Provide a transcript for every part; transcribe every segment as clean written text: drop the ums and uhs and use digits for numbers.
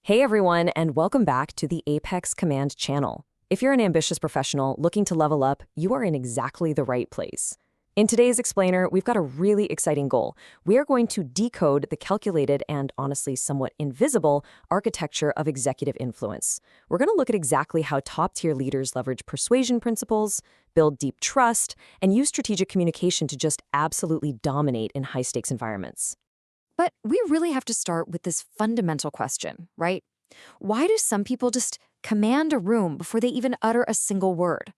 Hey everyone, and welcome back to the Apex Command channel. If you're an ambitious professional looking to level up, you are in exactly the right place. In today's explainer, we've got a really exciting goal. We are going to decode the calculated and honestly somewhat invisible architecture of executive influence. We're going to look at exactly how top-tier leaders leverage persuasion principles, build deep trust, and use strategic communication to just absolutely dominate in high-stakes environments. But we really have to start with this fundamental question, right? Why do some people just command a room before they even utter a single word?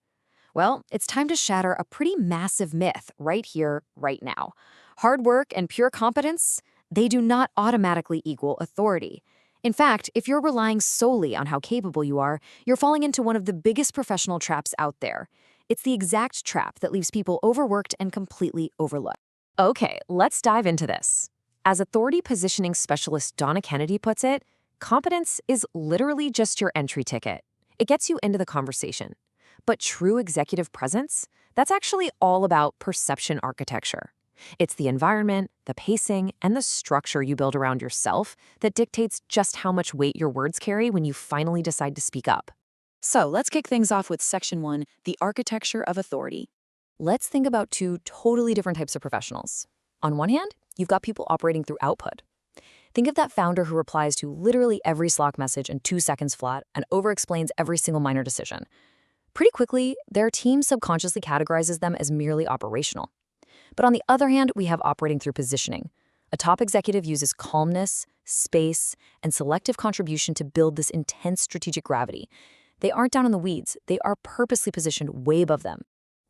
Well, it's time to shatter a pretty massive myth right here, right now. Hard work and pure competence, they do not automatically equal authority. In fact, if you're relying solely on how capable you are, you're falling into one of the biggest professional traps out there. It's the exact trap that leaves people overworked and completely overlooked. Okay, let's dive into this. As authority positioning specialist Donna Kennedy puts it, competence is literally just your entry ticket. It gets you into the conversation. But true executive presence, that's actually all about perception architecture. It's the environment, the pacing, and the structure you build around yourself that dictates just how much weight your words carry when you finally decide to speak up. So let's kick things off with Section 1, the architecture of authority. Let's think about two totally different types of professionals. On one hand, you've got people operating through output. Think of that founder who replies to literally every Slack message in 2 seconds flat and over-explains every single minor decision. Pretty quickly, their team subconsciously categorizes them as merely operational. But on the other hand, we have operating through positioning. A top executive uses calmness, space, and selective contribution to build this intense strategic gravity. They aren't down in the weeds. They are purposely positioned way above them.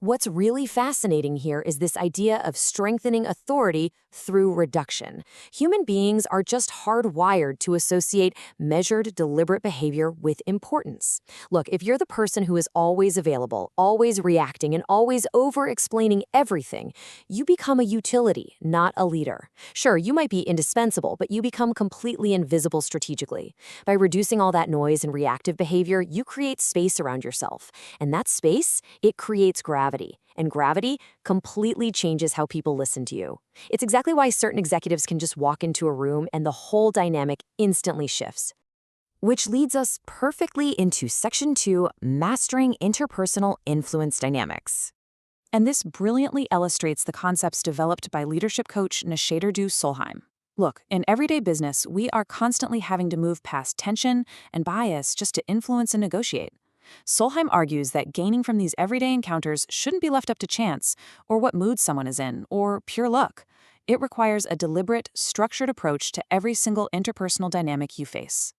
What's really fascinating here is this idea of strengthening authority through reduction. Human beings are just hardwired to associate measured, deliberate behavior with importance. Look, if you're the person who is always available, always reacting, and always over-explaining everything, you become a utility, not a leader. Sure, you might be indispensable, but you become completely invisible strategically. By reducing all that noise and reactive behavior, you create space around yourself. And that space, it creates gravity. And gravity completely changes how people listen to you. It's exactly why certain executives can just walk into a room and the whole dynamic instantly shifts. Which leads us perfectly into Section 2, Mastering Interpersonal Influence Dynamics. And this brilliantly illustrates the concepts developed by leadership coach Nadella Solheim. Look, in everyday business, we are constantly having to move past tension and bias just to influence and negotiate. Solheim argues that gaining from these everyday encounters shouldn't be left up to chance, or what mood someone is in, or pure luck. It requires a deliberate, structured approach to every single interpersonal dynamic you face.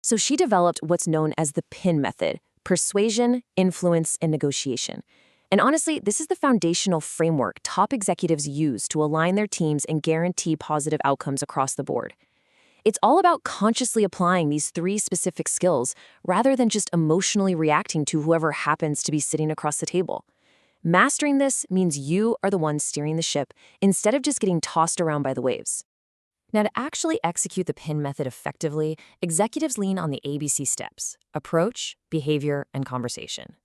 So she developed what's known as the PIN method: persuasion, influence, and negotiation. And honestly, this is the foundational framework top executives use to align their teams and guarantee positive outcomes across the board. It's all about consciously applying these 3 specific skills rather than just emotionally reacting to whoever happens to be sitting across the table. Mastering this means you are the one steering the ship instead of just getting tossed around by the waves. Now, to actually execute the PIN method effectively, executives lean on the ABC steps: approach, behavior, and conversation.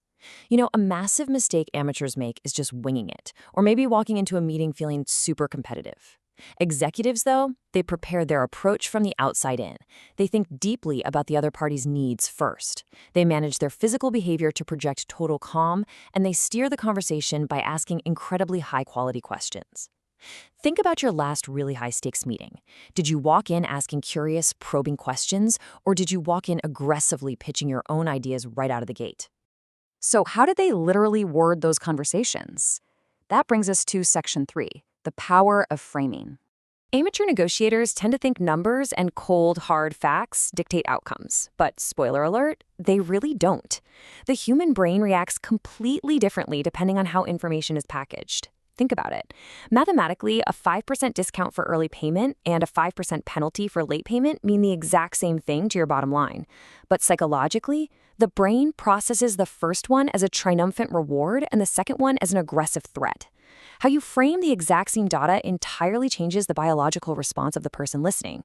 You know, a massive mistake amateurs make is just winging it, or maybe walking into a meeting feeling super competitive. Executives, though, they prepare their approach from the outside in. They think deeply about the other party's needs first. They manage their physical behavior to project total calm, and they steer the conversation by asking incredibly high-quality questions. Think about your last really high-stakes meeting. Did you walk in asking curious, probing questions, or did you walk in aggressively pitching your own ideas right out of the gate? So how did they literally word those conversations? That brings us to Section 3, the power of framing. Amateur negotiators tend to think numbers and cold, hard facts dictate outcomes. But spoiler alert, they really don't. The human brain reacts completely differently depending on how information is packaged. Think about it. Mathematically, a 5% discount for early payment and a 5% penalty for late payment mean the exact same thing to your bottom line. But psychologically, the brain processes the first one as a triumphant reward and the second one as an aggressive threat. How you frame the exact same data entirely changes the biological response of the person listening.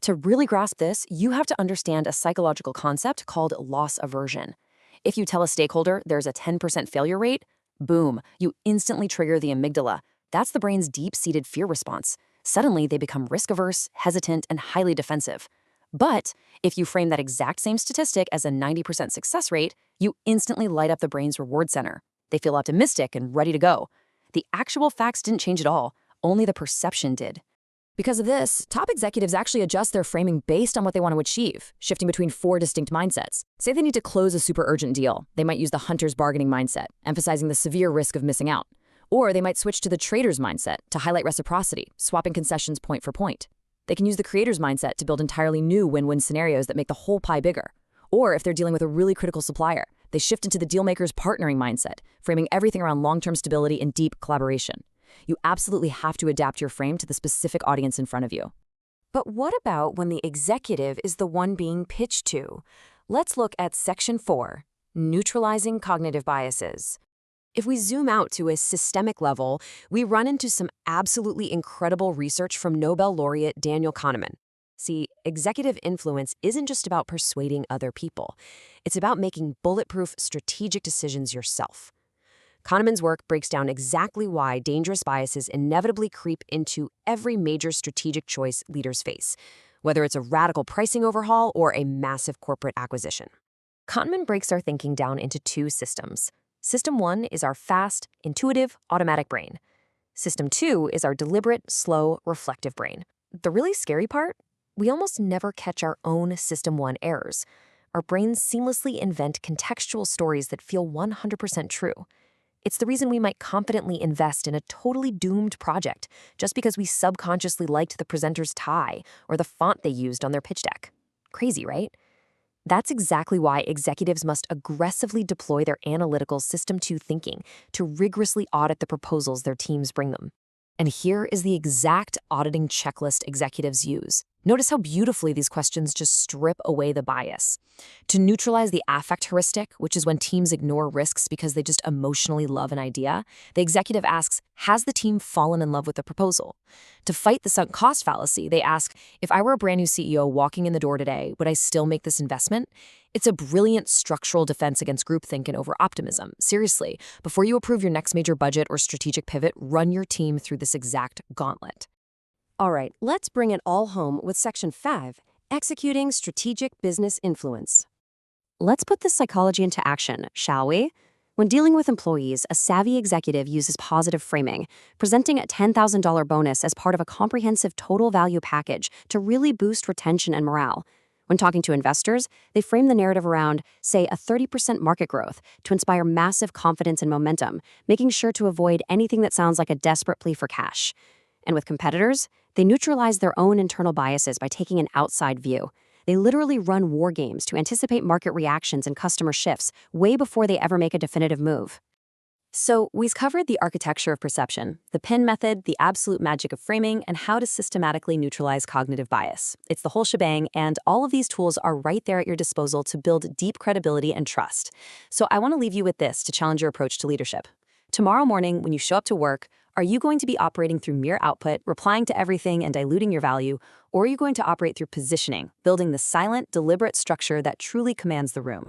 To really grasp this, you have to understand a psychological concept called loss aversion. If you tell a stakeholder there's a 10% failure rate, boom, you instantly trigger the amygdala. That's the brain's deep-seated fear response. Suddenly, they become risk-averse, hesitant, and highly defensive. But if you frame that exact same statistic as a 90% success rate, you instantly light up the brain's reward center. They feel optimistic and ready to go. The actual facts didn't change at all, only the perception did. Because of this, top executives actually adjust their framing based on what they want to achieve, shifting between 4 distinct mindsets. Say they need to close a super urgent deal. They might use the hunter's bargaining mindset, emphasizing the severe risk of missing out. Or they might switch to the trader's mindset to highlight reciprocity, swapping concessions point for point. They can use the creator's mindset to build entirely new win-win scenarios that make the whole pie bigger. Or if they're dealing with a really critical supplier, they shift into the dealmaker's partnering mindset, framing everything around long-term stability and deep collaboration. You absolutely have to adapt your frame to the specific audience in front of you. But what about when the executive is the one being pitched to? Let's look at Section 4, neutralizing cognitive biases. If we zoom out to a systemic level, we run into some absolutely incredible research from Nobel laureate Daniel Kahneman. See, executive influence isn't just about persuading other people. It's about making bulletproof strategic decisions yourself. Kahneman's work breaks down exactly why dangerous biases inevitably creep into every major strategic choice leaders face, whether it's a radical pricing overhaul or a massive corporate acquisition. Kahneman breaks our thinking down into 2 systems. System 1 is our fast, intuitive, automatic brain. System 2 is our deliberate, slow, reflective brain. The really scary part? We almost never catch our own System 1 errors. Our brains seamlessly invent contextual stories that feel 100% true. It's the reason we might confidently invest in a totally doomed project just because we subconsciously liked the presenter's tie or the font they used on their pitch deck. Crazy, right? That's exactly why executives must aggressively deploy their analytical System 2 thinking to rigorously audit the proposals their teams bring them. And here is the exact auditing checklist executives use. Notice how beautifully these questions just strip away the bias. To neutralize the affect heuristic, which is when teams ignore risks because they just emotionally love an idea, the executive asks, has the team fallen in love with the proposal? To fight the sunk cost fallacy, they ask, if I were a brand new CEO walking in the door today, would I still make this investment? It's a brilliant structural defense against groupthink and over-optimism. Seriously, before you approve your next major budget or strategic pivot, run your team through this exact gauntlet. All right, let's bring it all home with Section 5, executing strategic business influence. Let's put this psychology into action, shall we? When dealing with employees, a savvy executive uses positive framing, presenting a $10,000 bonus as part of a comprehensive total value package to really boost retention and morale. When talking to investors, they frame the narrative around, say, a 30% market growth to inspire massive confidence and momentum, making sure to avoid anything that sounds like a desperate plea for cash. And with competitors, they neutralize their own internal biases by taking an outside view. They literally run war games to anticipate market reactions and customer shifts way before they ever make a definitive move. So we've covered the architecture of perception, the PIN method, the absolute magic of framing, and how to systematically neutralize cognitive bias. It's the whole shebang, and all of these tools are right there at your disposal to build deep credibility and trust. So I want to leave you with this to challenge your approach to leadership. Tomorrow morning, when you show up to work, are you going to be operating through mere output, replying to everything and diluting your value, or are you going to operate through positioning, building the silent, deliberate structure that truly commands the room?